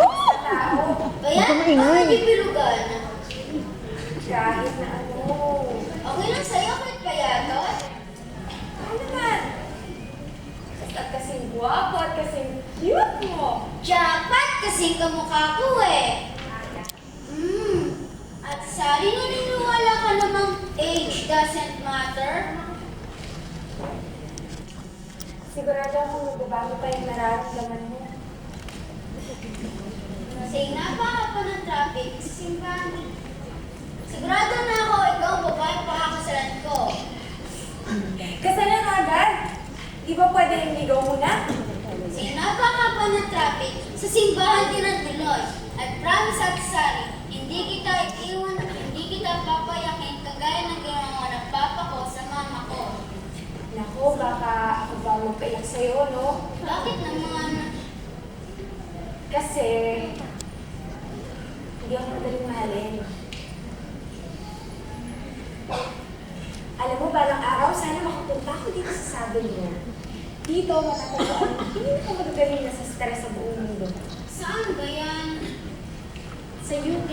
sa tao. Kaya, ako bibilugan. Kahit na ano. Okay lang sa'yo, kahit payatot. Ano naman? Basta't kasing guwapo at kasing cute mo. Jackpot, kasing kamukha ko eh. At Sally, naniniwala ka namang age doesn't matter? Sigurado akong magbabago pa yung nararamdaman mo. Say, napaka pa ng traffic sa simbahan. Sigurado na ako, ikaw ang babae pakakasalan ko. Kasalan agad? Di ba pwede yung ligaw muna? Say, napaka pa ng traffic sa simbahan din ng Tuloy. At promise at Sally, hindi kita iiwan at hindi kita papayakin kagaya ng ginawa ng papa ko sa mama ko. Nako, baka ako ba magpaiyak sa'yo, no? Bakit naman? Kasi, hindi ako madaling mahalin. Alam mo, balang araw, sana makapunta ako dito sa sabi mo. Dito, matatagpuan, hindi ako magagaling na sa stress sa buong mundo. Saan ba yan? Sa UK.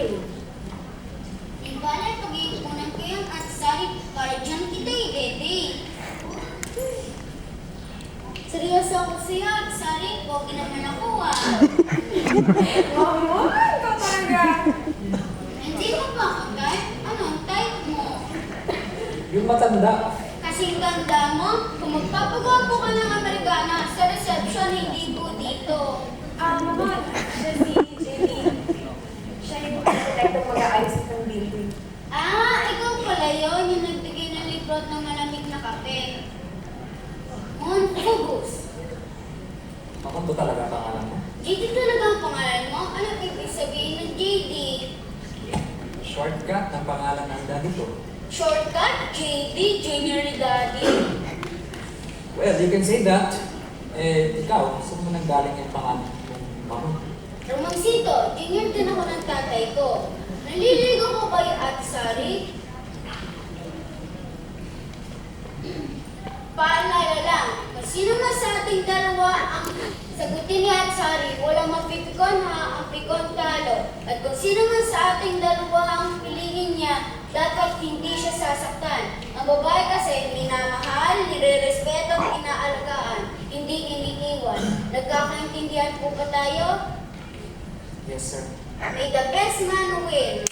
Di ba na pag-iipunan ko yan at Sally para dyan kita i-ready? Seryoso ako sa'yo at Sally, pogi naman ako ah. Wow, ikaw talaga. Hindi mo ba ako type? Anong type mo? Yung matanda. Kasing ganda mo, kung magpapagwapo ka ng Amerikana sa reception, hindi po dito. Naman, siya si Jenny. Siya yung architect mag-aayos ng building. Ikaw pala yun, yung nagbigay ng libro at ng malamig na kape. Focus. Ako to talaga pangalan mo. JD talaga ang pangalan mo? Ano ibig sabihin ng JD? Shortcut ng pangalan ng daddy ko. Shortcut? JD? Junior ni Daddy? Well, you can say that. Ikaw, saan mo nang galing yung pangalan mong mama? Romancito, junior din ako ng tatay ko. Naliligo ko ba yung Ate Sally? Paalala lang, kung sino man sa ating dalawa ang sagutin ni Ate Sally, walang mapipikon ha, ang pikon talo. At kung sino man sa ating dalawa ang piliin niya, dapat hindi siya sasaktan. Ang babae kasi minamahal, nire-respeto, inaalagaan, hindi iniiwan. Nagkakaintindihan po ba tayo? Yes, sir. May the best man win.